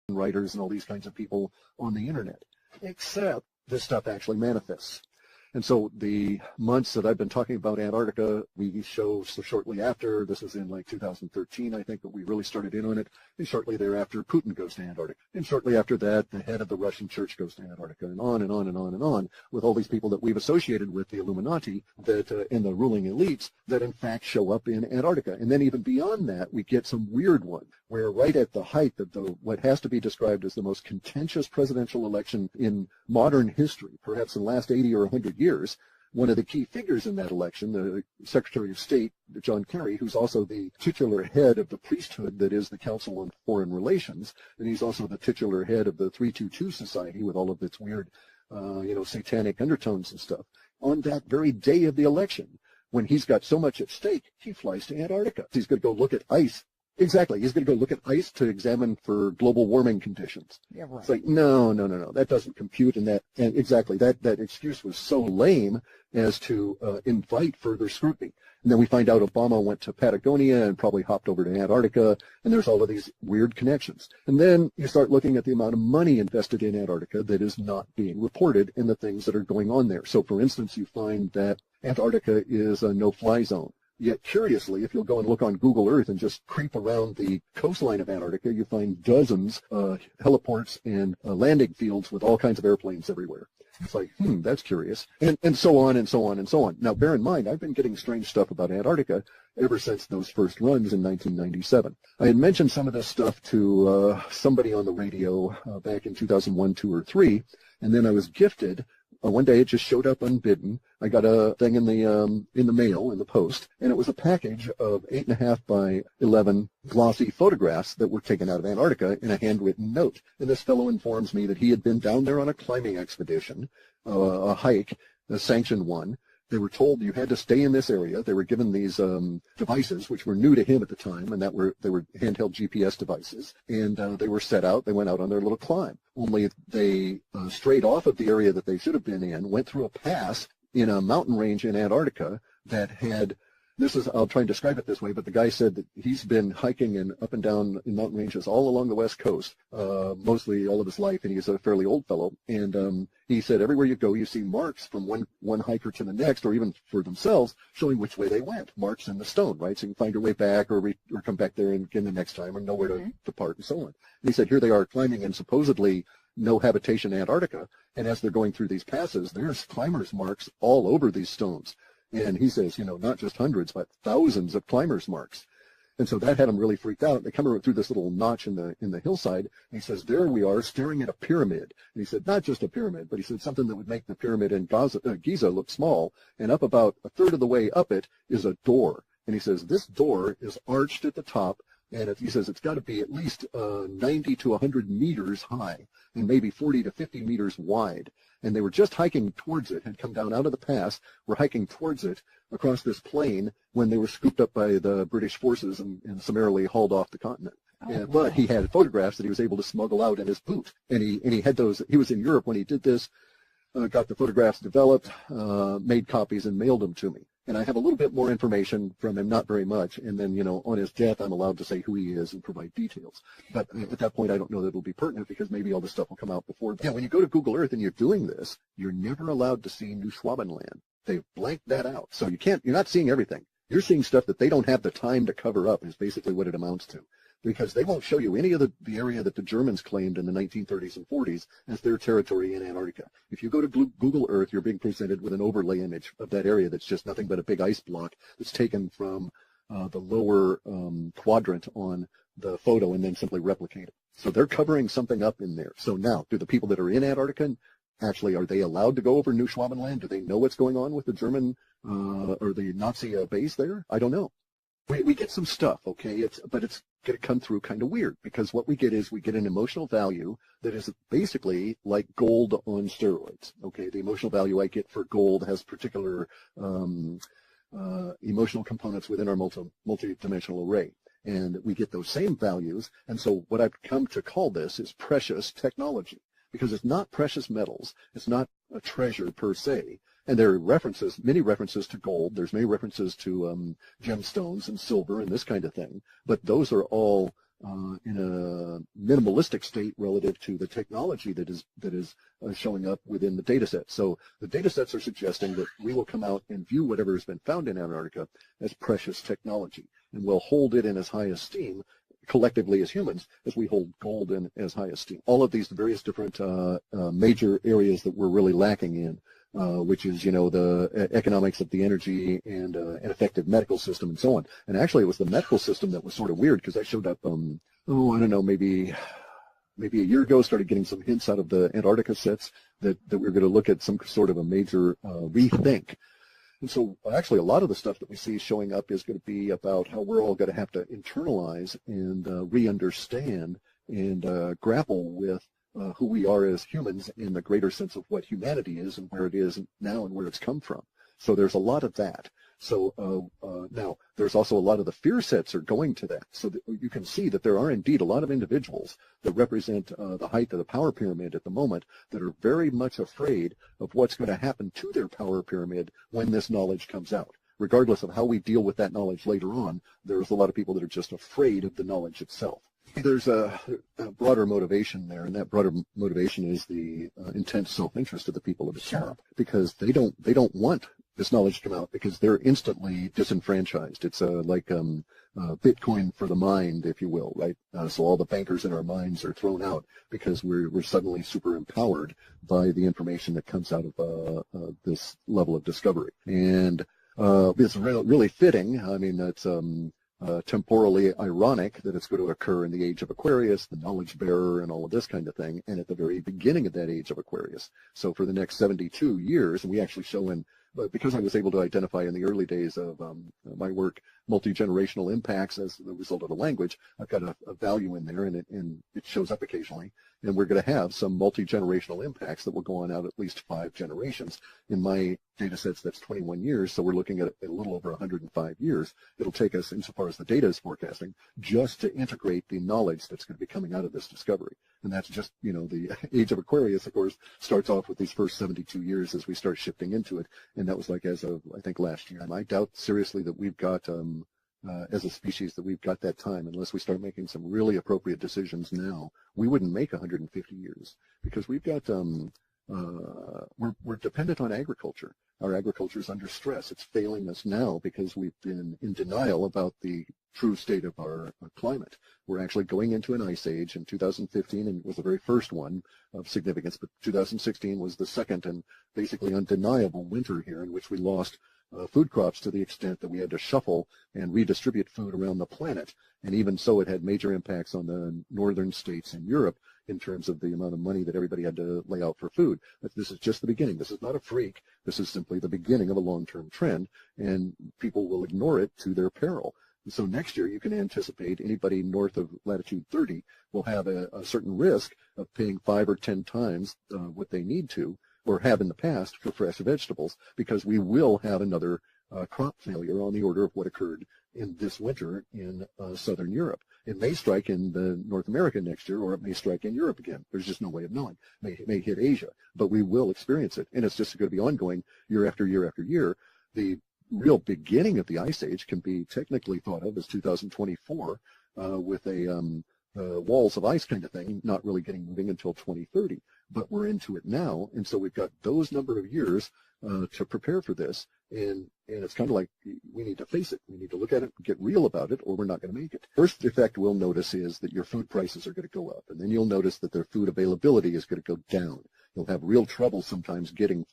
writers and all these kinds of people on the internet, except this stuff actually manifests. And so the months that I've been talking about Antarctica, we show so shortly after, this was in like 2013, I think, that we really started in on it. And shortly thereafter, Putin goes to Antarctica. And shortly after that, the head of the Russian church goes to Antarctica, and on and on and on and on, with all these people that we've associated with the Illuminati that and the ruling elites that in fact show up in Antarctica. And then even beyond that, we get some weird one, where right at the height of what has to be described as the most contentious presidential election in modern history, perhaps in the last 80 or 100 years, one of the key figures in that election, the Secretary of State, John Kerry, who's also the titular head of the priesthood that is the Council on Foreign Relations, and he's also the titular head of the 322 Society with all of its weird, satanic undertones and stuff. On that very day of the election, when he's got so much at stake, he flies to Antarctica. He's going to go look at ice. Exactly. He's going to go look at ice to examine for global warming conditions. Yeah, right. It's like, no. That doesn't compute. And exactly, that excuse was so lame as to invite further scrutiny. And then we find out Obama went to Patagonia and probably hopped over to Antarctica, and there's all of these weird connections. And then you start looking at the amount of money invested in Antarctica that is not being reported and the things that are going on there. So, for instance, you find that Antarctica is a no-fly zone. Yet, curiously, if you'll go and look on Google Earth and just creep around the coastline of Antarctica, you find dozens of heliports and landing fields with all kinds of airplanes everywhere. It's like, that's curious. And so on and so on and so on. Now, bear in mind, I've been getting strange stuff about Antarctica ever since those first runs in 1997. I had mentioned some of this stuff to somebody on the radio back in 2001, 2, or 3, and then I was gifted. One day it just showed up unbidden. I got a thing in the mail, in the post, and it was a package of 8.5 by 11 glossy photographs that were taken out of Antarctica in a handwritten note. And this fellow informs me that he had been down there on a climbing expedition, a hike, a sanctioned one. They were told you had to stay in this area. They were given these devices, which were new to him at the time, and they were handheld GPS devices. And they were set out. They went out on their little climb. Only they strayed off of the area that they should have been in, went through a pass in a mountain range in Antarctica that had, I'll try and describe it this way, but the guy said that he's been hiking and up and down in mountain ranges all along the West Coast, mostly all of his life, and he's a fairly old fellow. And he said everywhere you go, you see marks from one hiker to the next, or even for themselves, showing which way they went, marks in the stone, right? So you can find your way back or come back there and again the next time, or know where to depart and so on. And he said here they are climbing in supposedly no habitation Antarctica, and as they're going through these passes, there's climbers' marks all over these stones. And he says, not just hundreds, but thousands of climbers' marks. And so that had him really freaked out. They come through this little notch in the hillside, and he says, there we are staring at a pyramid. And he said, not just a pyramid, but he said something that would make the pyramid in Giza look small. And up about a third of the way up it is a door. And he says, this door is arched at the top, and he says it's got to be at least 90 to 100 meters high and maybe 40 to 50 meters wide. And they were just hiking towards it, had come down out of the pass, were hiking towards it across this plain when they were scooped up by the British forces and summarily hauled off the continent. But he had photographs that he was able to smuggle out in his boot. And he had those. He was in Europe when he did this, got the photographs developed, made copies, and mailed them to me. And I have a little bit more information from him, not very much. And then, on his death, I'm allowed to say who he is and provide details. But at that point, I don't know that it'll be pertinent because maybe all this stuff will come out before that. Yeah, when you go to Google Earth and you're doing this, you're never allowed to see New Schwabenland. They've blanked that out. So you're not seeing everything. You're seeing stuff that they don't have the time to cover up is basically what it amounts to. Because they won't show you any of the area that the Germans claimed in the 1930s and 40s as their territory in Antarctica. If you go to Google Earth, you're being presented with an overlay image of that area that's just nothing but a big ice block that's taken from the lower quadrant on the photo and then simply replicate it. So they're covering something up in there. So now, do the people that are in Antarctica, actually, are they allowed to go over New Schwabenland? Do they know what's going on with the German or the Nazi base there? I don't know. We get some stuff, okay, but it's going to come through kind of weird because what we get is we get an emotional value that is basically like gold on steroids, okay? The emotional value I get for gold has particular emotional components within our multi-dimensional array, and we get those same values, and so what I've come to call this is precious technology because it's not precious metals, it's not a treasure per se. And there are many references to gold. There's many references to gemstones and silver and this kind of thing. But those are all in a minimalistic state relative to the technology that is showing up within the data set. So the data sets are suggesting that we will come out and view whatever has been found in Antarctica as precious technology, and we'll hold it in as high esteem collectively as humans as we hold gold in as high esteem. All of these various different major areas that we're really lacking in, which is, the economics of the energy and an effective medical system and so on. And actually, it was the medical system that was sort of weird, because I showed up, I don't know, maybe a year ago, started getting some hints out of the Antarctica sets that we were going to look at some sort of a major rethink. And so actually a lot of the stuff that we see showing up is going to be about how we're all going to have to internalize and re-understand and grapple with who we are as humans in the greater sense of what humanity is and where it is now and where it's come from. So there's a lot of that. So now there's also a lot of the fear sets are going to that. So that you can see that there are indeed a lot of individuals that represent the height of the power pyramid at the moment that are very much afraid of what's going to happen to their power pyramid when this knowledge comes out. Regardless of how we deal with that knowledge later on, there's a lot of people that are just afraid of the knowledge itself. There's a broader motivation there, and that broader motivation is the intense self-interest of the people of the top, because they don't want this knowledge to come out because they're instantly disenfranchised. It's like Bitcoin for the mind, if you will, right? So all the bankers in our minds are thrown out because we're suddenly super empowered by the information that comes out of this level of discovery. And it's really fitting. I mean, it's temporally ironic that it's going to occur in the age of Aquarius, the knowledge bearer, and all of this kind of thing, and at the very beginning of that age of Aquarius. So for the next 72 years, and we actually show in, because I was able to identify in the early days of my work multi-generational impacts as the result of the language, I've got a value in there, and it shows up occasionally. And we're going to have some multi-generational impacts that will go on out at least 5 generations. In my data sets, that's 21 years, so we're looking at a little over 105 years. It'll take us, insofar as the data is forecasting, just to integrate the knowledge that's going to be coming out of this discovery. And that's just, the age of Aquarius, of course, starts off with these first 72 years as we start shifting into it. And that was like as of, I think, last year. And I doubt seriously that we've got, as a species, that we've got that time unless we start making some really appropriate decisions now. We wouldn't make 150 years because we've got, we're dependent on agriculture. Our agriculture is under stress. It's failing us now because we've been in denial about the true state of our climate. We're actually going into an ice age in 2015, and it was the very first one of significance, but 2016 was the second and basically undeniable winter here in which we lost food crops to the extent that we had to shuffle and redistribute food around the planet. And even so, it had major impacts on the northern states in Europe in terms of the amount of money that everybody had to lay out for food. But this is just the beginning. This is not a freak. This is simply the beginning of a long-term trend, and people will ignore it to their peril. And so next year, you can anticipate anybody north of latitude 30 will have a certain risk of paying 5 or 10 times what they need to or have in the past for fresh vegetables, because we will have another crop failure on the order of what occurred in this winter in southern Europe. It may strike in North America next year, or it may strike in Europe again. There's just no way of knowing. It may hit Asia, but we will experience it, and it's just going to be ongoing year after year after year. The real beginning of the ice age can be technically thought of as 2024 with a walls of ice kind of thing, not really getting moving until 2030. But we're into it now, and so we've got those number of years to prepare for this, and it's kind of like we need to face it. We need to look at it, get real about it, or we're not going to make it. First effect we'll notice is that your food prices are going to go up, and then you'll notice that their food availability is going to go down. You'll have real trouble sometimes getting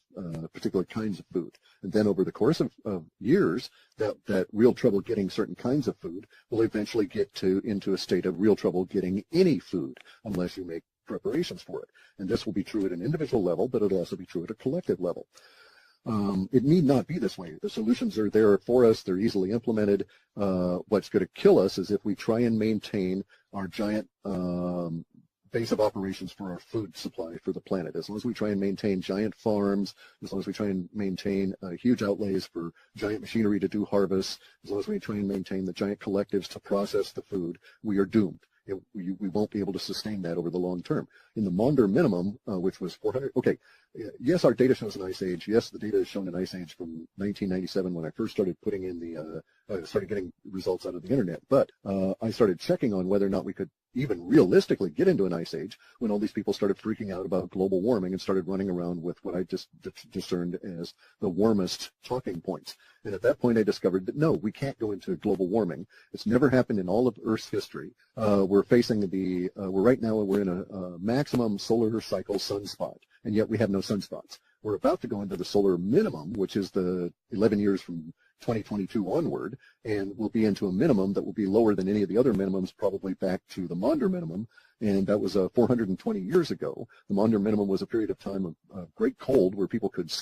particular kinds of food. And then over the course of years, that real trouble getting certain kinds of food will eventually get into a state of real trouble getting any food unless you make preparations for it. And this will be true at an individual level, but it'll also be true at a collective level. It need not be this way. The solutions are there for us. They're easily implemented. What's going to kill us is if we try and maintain our giant base of operations for our food supply for the planet. As long as we try and maintain giant farms, as long as we try and maintain huge outlays for giant machinery to do harvests, as long as we try and maintain the giant collectives to process the food, we are doomed. We won't be able to sustain that over the long term. In the Maunder minimum, which was 400, okay, yes, our data shows an ice age. Yes, the data has shown an ice age from 1997 when I first started putting in started getting results out of the internet. But I started checking on whether or not we could even realistically get into an ice age when all these people started freaking out about global warming and started running around with what I just discerned as the warmest talking points. And at that point, I discovered that no, we can't go into global warming. It's never happened in all of Earth's history. We're facing right now we're in a maximum solar cycle sunspot, and yet we have no sunspots. We're about to go into the solar minimum, which is the 11 years from 2022 onward, and we'll be into a minimum that will be lower than any of the other minimums, probably back to the Maunder minimum, and that was 420 years ago. The Maunder minimum was a period of time of great cold where people could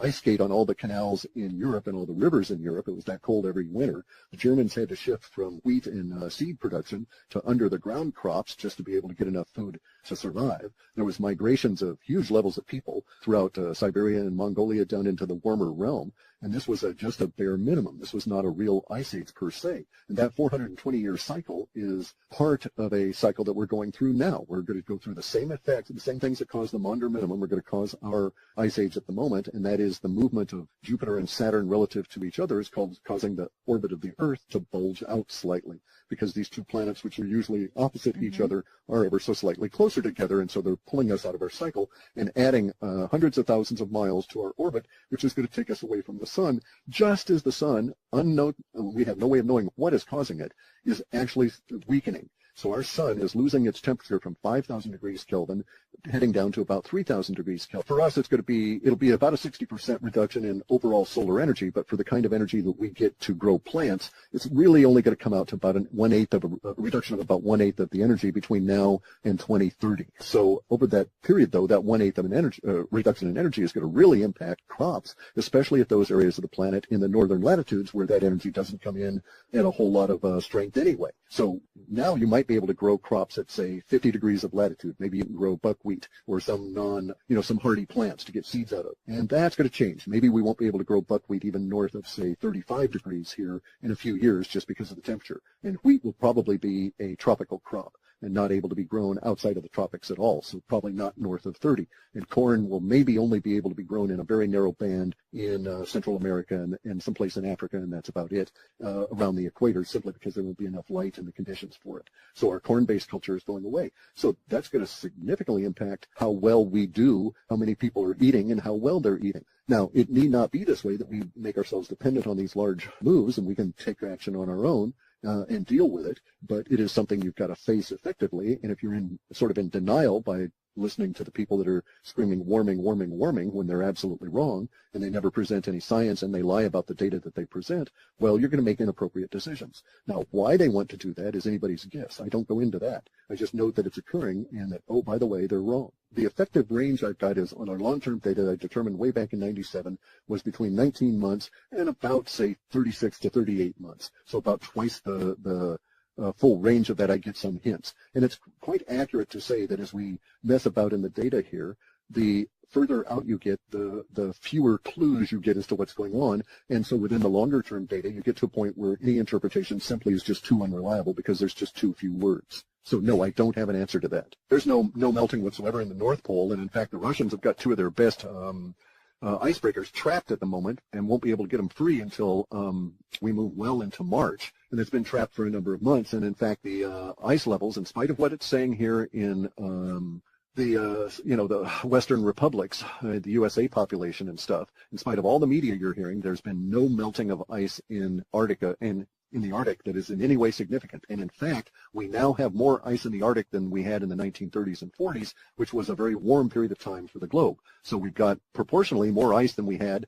ice skate on all the canals in Europe and all the rivers in Europe. It was that cold every winter. The Germans had to shift from wheat and seed production to under the ground crops just to be able to get enough food to survive. There was migrations of huge levels of people throughout Siberia and Mongolia down into the warmer realm. And this was just a bare minimum. This was not a real ice age per se. And that 420-year cycle is part of a cycle that we're going through now. We're going to go through the same effects, the same things that caused the Maunder minimum. We're going to cause our ice age at the moment, and that is the movement of Jupiter and Saturn relative to each other is causing the orbit of the Earth to bulge out slightly, because these two planets, which are usually opposite each other, are ever so slightly closer together, and so they're pulling us out of our cycle and adding hundreds of thousands of miles to our orbit, which is going to take us away from the sun, just as the sun, unknown, we have no way of knowing what is causing it, is actually weakening. So our sun is losing its temperature from 5,000 degrees Kelvin, heading down to about 3,000 degrees Kelvin. For us, it'll be about a 60% reduction in overall solar energy, but for the kind of energy that we get to grow plants, it's really only going to come out to about a reduction of about 1/8 of the energy between now and 2030. So over that period, though, that 1/8 of an energy reduction in energy is going to really impact crops, especially at those areas of the planet in the northern latitudes where that energy doesn't come in at a whole lot of strength anyway. So now you might be able to grow crops at, say, 50 degrees of latitude. Maybe you can grow buckwheat or some some hardy plants to get seeds out of. And that's going to change. Maybe we won't be able to grow buckwheat even north of, say, 35 degrees here in a few years just because of the temperature. And wheat will probably be a tropical crop and not able to be grown outside of the tropics at all, so probably not north of 30. And corn will maybe only be able to be grown in a very narrow band in Central America and someplace in Africa, and that's about it, around the equator, simply because there won't be enough light and the conditions for it. So our corn-based culture is going away. So that's going to significantly impact how well we do, how many people are eating, and how well they're eating. Now, it need not be this way that we make ourselves dependent on these large moves, and we can take action on our own and deal with it, but it is something you've got to face effectively. And if you're sort of in denial by listening to the people that are screaming warming, warming, warming when they're absolutely wrong, and they never present any science and they lie about the data that they present, well, you're going to make inappropriate decisions. Now, why they want to do that is anybody's guess. I don't go into that. I just note that it's occurring and that, oh, by the way, they're wrong. The effective range I've got is on our long-term data that I determined way back in 97 was between 19 months and about, say, 36 to 38 months. So about twice the full range of that. I get some hints. And it's quite accurate to say that as we mess about in the data here, the further out you get, the fewer clues you get as to what's going on. And so within the longer term data, you get to a point where any interpretation simply is just too unreliable because there's just too few words. So no, I don't have an answer to that. There's no melting whatsoever in the North Pole. And in fact, the Russians have got two of their best icebreakers trapped at the moment and won't be able to get them free until we move well into March. And it's been trapped for a number of months. And in fact, the ice levels, in spite of what it's saying here in the Western republics, the USA population and stuff, in spite of all the media you're hearing, there's been no melting of ice in Antarctica and in the Arctic that is in any way significant. And in fact, we now have more ice in the Arctic than we had in the 1930s and 40s, which was a very warm period of time for the globe. So we've got proportionally more ice than we had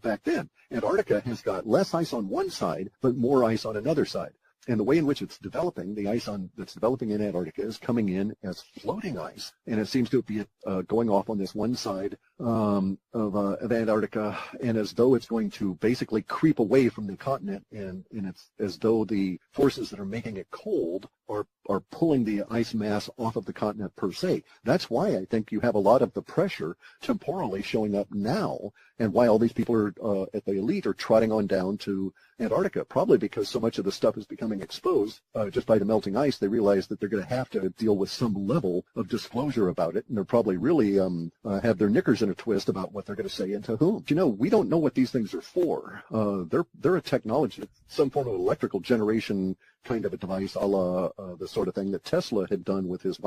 back then. Antarctica has got less ice on one side, but more ice on another side. And the way in which it's developing, the ice that's developing in Antarctica is coming in as floating ice, and it seems to be going off on this one side of Antarctica, and as though it's going to basically creep away from the continent, and it's as though the forces that are making it cold are pulling the ice mass off of the continent per se. That's why I think you have a lot of the pressure temporally showing up now, and why all these people are at the elite are trotting on down to Antarctica, probably because so much of the stuff is becoming exposed just by the melting ice. They realize that they're going to have to deal with some level of disclosure about it, and they're probably really have their knickers in a twist about what they're going to say and to whom. You know, we don't know what these things are for. They're a technology, some form of electrical generation kind of a device, a la the sort of thing that Tesla had done with his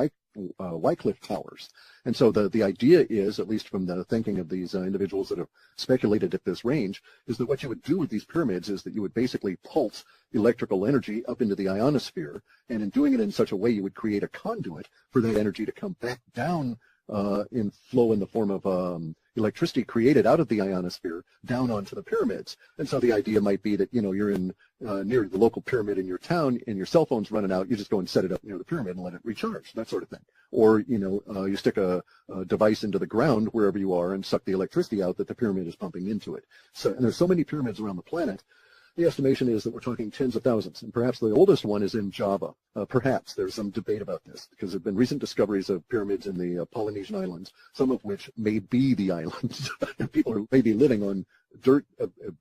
Wycliffe towers. And so the idea is, at least from the thinking of these individuals that have speculated at this range, is that what you would do with these pyramids is that you would basically pulse electrical energy up into the ionosphere, and in doing it in such a way, you would create a conduit for that energy to come back down in flow in the form of electricity created out of the ionosphere down onto the pyramids. And so the idea might be that, you know, you're in near the local pyramid in your town and your cell phone's running out, you just go and set it up near the pyramid and let it recharge, that sort of thing. Or, you know, you stick a device into the ground wherever you are and suck the electricity out that the pyramid is pumping into it. So, and there's so many pyramids around the planet. The estimation is that we're talking tens of thousands, and perhaps the oldest one is in Java. Perhaps there's some debate about this, because there have been recent discoveries of pyramids in the Polynesian islands, some of which may be the islands, and people are maybe living on dirt,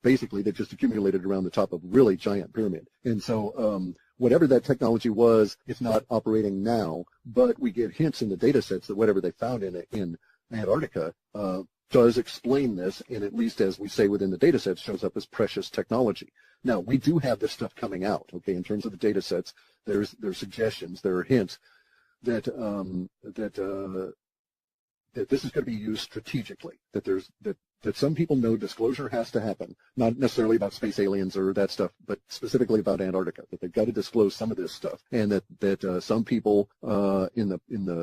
basically, that just accumulated around the top of a really giant pyramid. And so whatever that technology was, it's not operating now, but we get hints in the data sets that whatever they found in Antarctica does explain this, and at least as we say within the data sets, shows up as precious technology. Now, we do have this stuff coming out, okay, in terms of the data sets. There's suggestions, there are hints that that this is going to be used strategically, that some people know disclosure has to happen, not necessarily about space aliens or that stuff, but specifically about Antarctica, that they've got to disclose some of this stuff, and that some people in the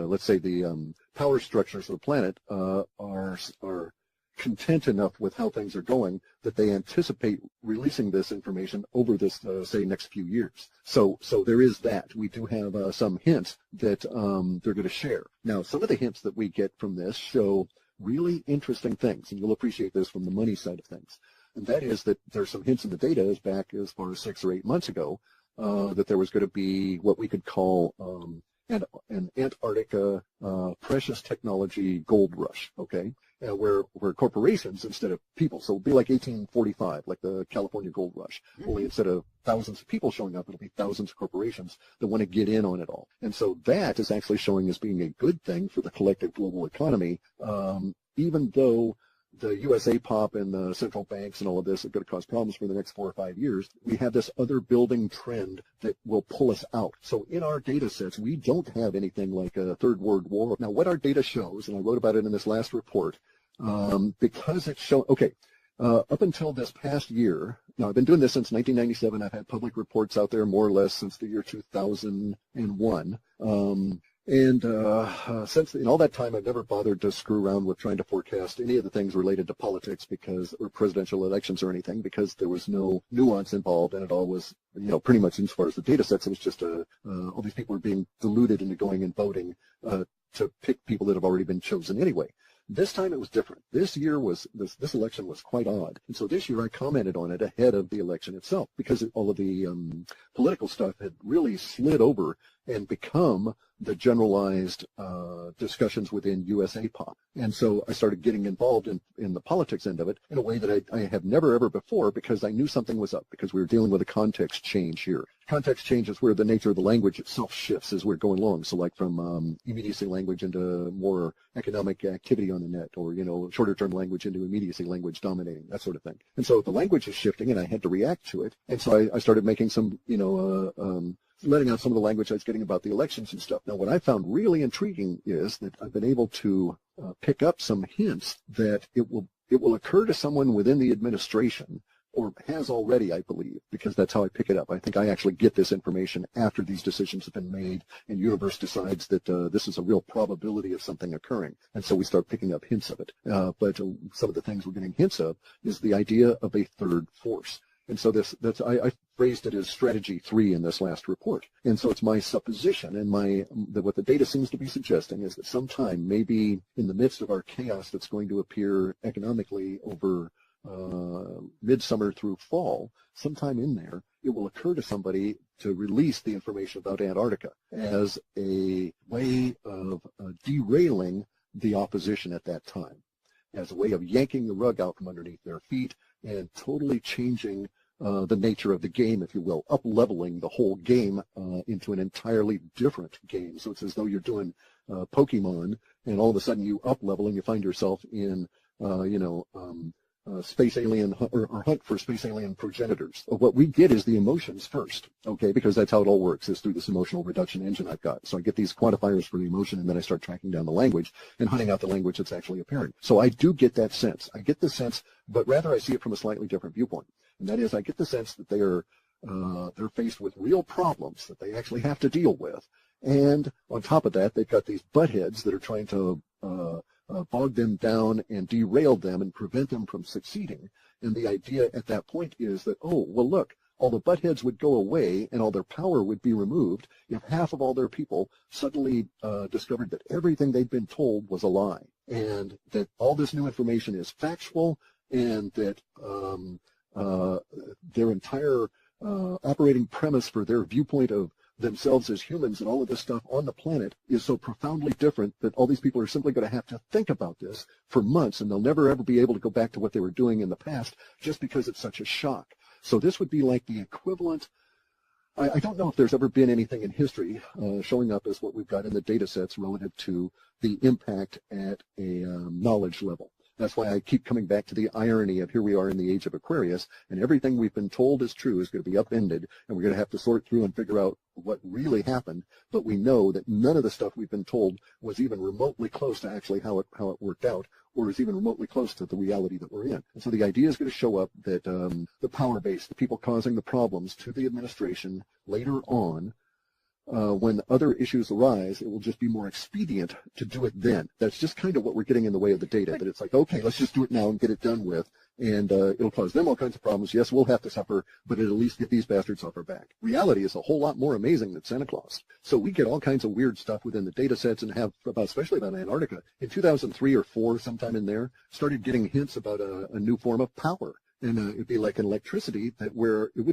let's say the power structures of the planet are content enough with how things are going that they anticipate releasing this information over this say next few years. So there is that. We do have some hints that they're going to share. Now, some of the hints that we get from this show really interesting things, and you'll appreciate this from the money side of things. And that is that there's some hints in the data as back as far as 6 or 8 months ago that there was going to be what we could call an Antarctica precious technology gold rush, okay? Where corporations instead of people, so it'll be like 1845, like the California gold rush, only instead of thousands of people showing up, it'll be thousands of corporations that want to get in on it all. And so that is actually showing as being a good thing for the collective global economy, even though the USA pop and the central banks and all of this are going to cause problems for the next 4 or 5 years. We have this other building trend that will pull us out. So in our data sets, we don't have anything like a third world war. Now, what our data shows, and I wrote about it in this last report, because it's shown, okay, up until this past year, now I've been doing this since 1997. I've had public reports out there more or less since the year 2001. Since in all that time, I've never bothered to screw around with trying to forecast any of the things related to politics or presidential elections or anything, because there was no nuance involved, and it all was, you know, pretty much as far as the data sets, it was just all these people were being deluded into going and voting to pick people that have already been chosen anyway. This time it was different. This year this election was quite odd. And so this year I commented on it ahead of the election itself, because all of the political stuff had really slid over and become the generalized discussions within USA Pop. And so I started getting involved in the politics end of it in a way that I have never ever before, because I knew something was up, because we were dealing with a context change here. Context change is where the nature of the language itself shifts as we're going along. So like from immediacy language into more economic activity on the net, or, you know, shorter term language into immediacy language dominating, that sort of thing. And so the language is shifting, and I had to react to it. And so I started making some, you know, letting out some of the language I was getting about the elections and stuff. Now, what I found really intriguing is that I've been able to pick up some hints that it will occur to someone within the administration, or has already, I believe, because that's how I pick it up. I think I actually get this information after these decisions have been made, and universe decides that this is a real probability of something occurring. And so we start picking up hints of it. But some of the things we're getting hints of is the idea of a third force. And so I phrased it as strategy 3 in this last report. And so it's my supposition, and what the data seems to be suggesting is that sometime, maybe in the midst of our chaos that's going to appear economically over midsummer through fall, sometime in there it will occur to somebody to release the information about Antarctica as a way of derailing the opposition at that time, as a way of yanking the rug out from underneath their feet and totally changing the nature of the game, if you will, up-leveling the whole game into an entirely different game. So it's as though you're doing Pokemon, and all of a sudden you up-level and you find yourself in, space alien or hunt for space alien progenitors. What we get is the emotions first, okay, because that's how it all works, is through this emotional reduction engine I've got. So I get these quantifiers for the emotion, and then I start tracking down the language and hunting out the language that's actually apparent. So I do get that sense. I get the sense, but rather I see it from a slightly different viewpoint. And that is, I get the sense that they're faced with real problems that they actually have to deal with. And on top of that, they've got these buttheads that are trying to bog them down and derail them and prevent them from succeeding. And the idea at that point is that, oh, well, look, all the buttheads would go away and all their power would be removed if half of all their people suddenly discovered that everything they'd been told was a lie, and that all this new information is factual, and that their entire operating premise for their viewpoint of themselves as humans and all of this stuff on the planet is so profoundly different that all these people are simply going to have to think about this for months, and they'll never ever be able to go back to what they were doing in the past just because it's such a shock. So this would be like the equivalent. I don't know if there's ever been anything in history showing up as what we've got in the data sets relative to the impact at a knowledge level. That's why I keep coming back to the irony of here we are in the age of Aquarius, and everything we've been told is true is going to be upended, and we're going to have to sort through and figure out what really happened. But we know that none of the stuff we've been told was even remotely close to actually how it worked out, or is even remotely close to the reality that we're in. And so the idea is going to show up that the power base, the people causing the problems to the administration later on, when other issues arise, it will just be more expedient to do it then. That's just kind of what we're getting in the way of the data, that it's like, okay, let's just do it now and get it done with, and it'll cause them all kinds of problems. Yes, we'll have to suffer, but it'll at least get these bastards off our back. Reality is a whole lot more amazing than Santa Claus. So we get all kinds of weird stuff within the data sets, and have, especially about Antarctica. In 2003 or 4, sometime in there, started getting hints about a new form of power. And it'd be like an electricity that where you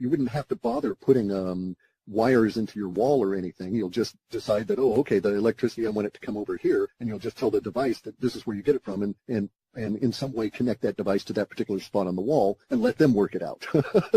wouldn't have to bother putting wires into your wall or anything. You'll just decide that, oh, okay, the electricity, I want it to come over here, and you'll just tell the device that this is where you get it from, and in some way connect that device to that particular spot on the wall and let them work it out.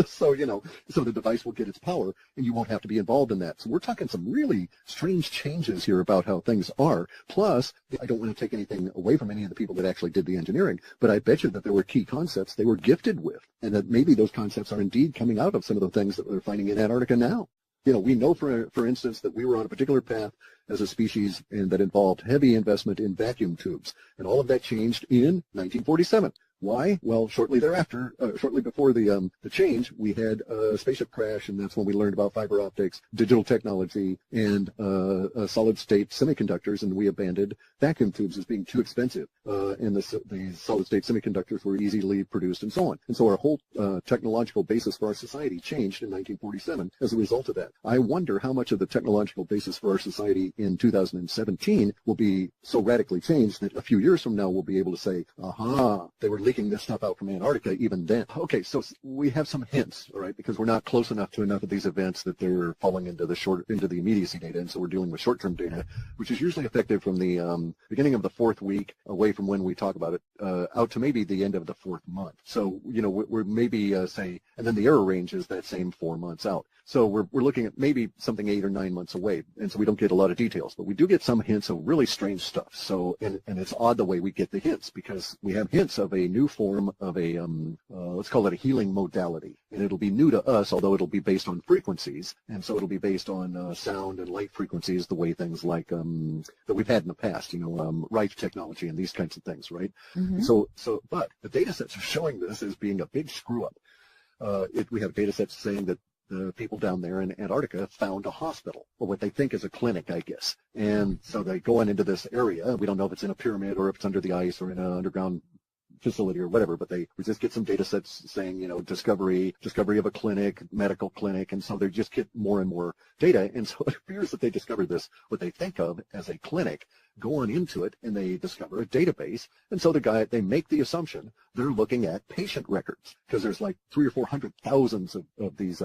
So the device will get its power, and you won't have to be involved in that. So we're talking some really strange changes here about how things are. Plus, I don't want to take anything away from any of the people that actually did the engineering, but I bet you that there were key concepts they were gifted with, and that maybe those concepts are indeed coming out of some of the things that we're finding in Antarctica now. We know, for instance, that we were on a particular path as a species, and that involved heavy investment in vacuum tubes. And all of that changed in 1947. Why? Well, shortly thereafter, shortly before the change, we had a spaceship crash, and that's when we learned about fiber optics, digital technology, and solid-state semiconductors, and we abandoned vacuum tubes as being too expensive. And the solid-state semiconductors were easily produced, and so on. And so our whole technological basis for our society changed in 1947 as a result of that. I wonder how much of the technological basis for our society in 2017 will be so radically changed that a few years from now we'll be able to say, aha, they were leaking this stuff out from Antarctica even then. Okay, so we have some hints, all right, because we're not close enough to enough of these events that they're falling into the immediacy data, and so we're dealing with short-term data, which is usually effective from the beginning of the 4th week away from when we talk about it, out to maybe the end of the 4th month. So, we're maybe, say, and then the error range is that same 4 months out. So we're looking at maybe something 8 or 9 months away, and so we don't get a lot of details, but we do get some hints of really strange stuff. So, and it's odd the way we get the hints, because we have hints of a new form of a, let's call it a healing modality, and it'll be new to us, although it'll be based on frequencies, and so it'll be based on sound and light frequencies, the way things like that we've had in the past, Rife technology and these kinds of things, right? Mm-hmm. But the data sets are showing this as being a big screw up. We have data sets saying that the people down there in Antarctica found a hospital, or what they think is a clinic, I guess. And so they go on into this area. We don't know if it's in a pyramid or if it's under the ice or in an underground facility or whatever, but we just get some data sets saying, discovery of a clinic, medical clinic, and so they just get more and more data. And so it appears that they discovered this, what they think of as a clinic, go on into it and they discover a database. And so they make the assumption they're looking at patient records, because there's like 300,000 or 400,000 of these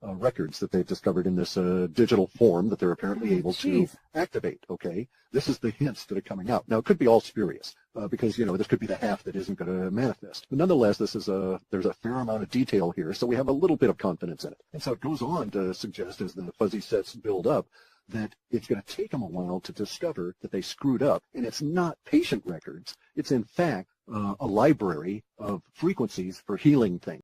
records that they've discovered in this digital form that they're apparently able to activate. Okay, this is the hints that are coming out. Now, it could be all spurious, because this could be the half that isn't going to manifest. But nonetheless, there's a fair amount of detail here, so we have a little bit of confidence in it. And so it goes on to suggest, as the fuzzy sets build up, that it's going to take them a while to discover that they screwed up. And it's not patient records. It's, in fact, a library of frequencies for healing things.